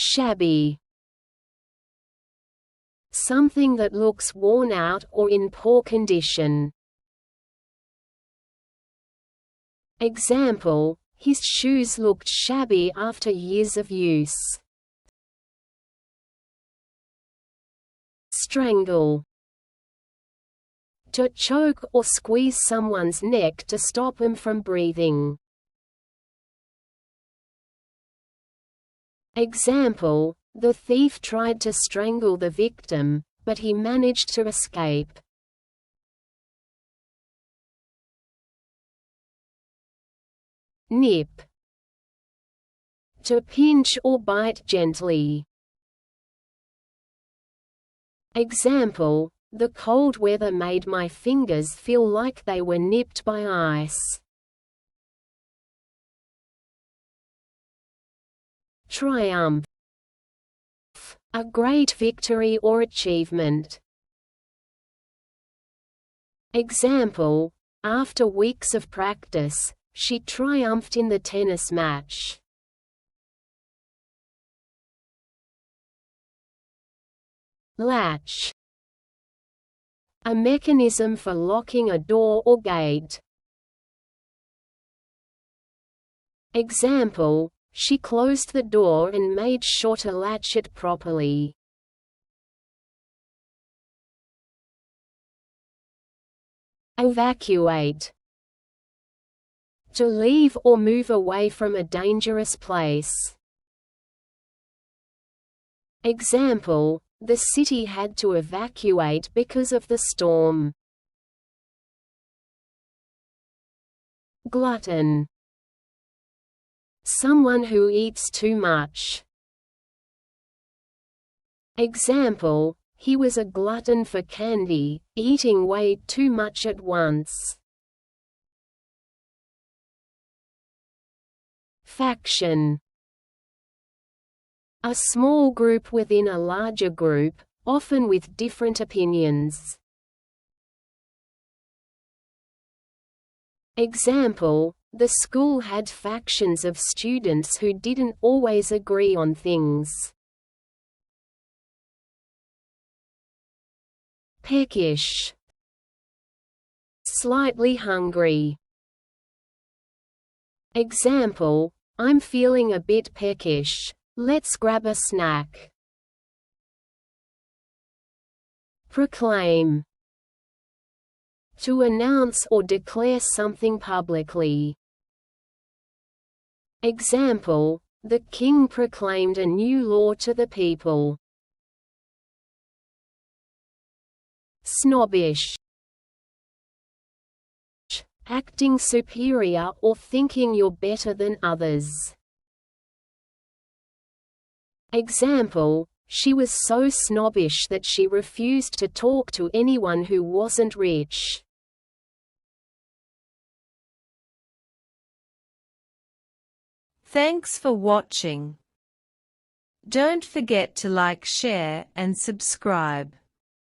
Shabby. Something that looks worn out or in poor condition. Example: his shoes looked shabby after years of use. Strangle. To choke or squeeze someone's neck to stop them from breathing. Example: the thief tried to strangle the victim, but he managed to escape. Nip. To pinch or bite gently. Example: the cold weather made my fingers feel like they were nipped by ice. Triumph. A great victory or achievement. Example: after weeks of practice, she triumphed in the tennis match. Latch. A mechanism for locking a door or gate. Example: she closed the door and made sure to latch it properly. Evacuate. To leave or move away from a dangerous place. Example: the city had to evacuate because of the storm. Glutton. Someone who eats too much. Example: he was a glutton for candy, eating way too much at once. Faction. A small group within a larger group, often with different opinions. Example: the school had factions of students who didn't always agree on things. Peckish. Slightly hungry. Example: I'm feeling a bit peckish. Let's grab a snack. Proclaim. To announce or declare something publicly. Example: the king proclaimed a new law to the people. Snobbish. Acting superior or thinking you're better than others. Example: she was so snobbish that she refused to talk to anyone who wasn't rich. Thanks for watching. Don't forget to like, share, and subscribe.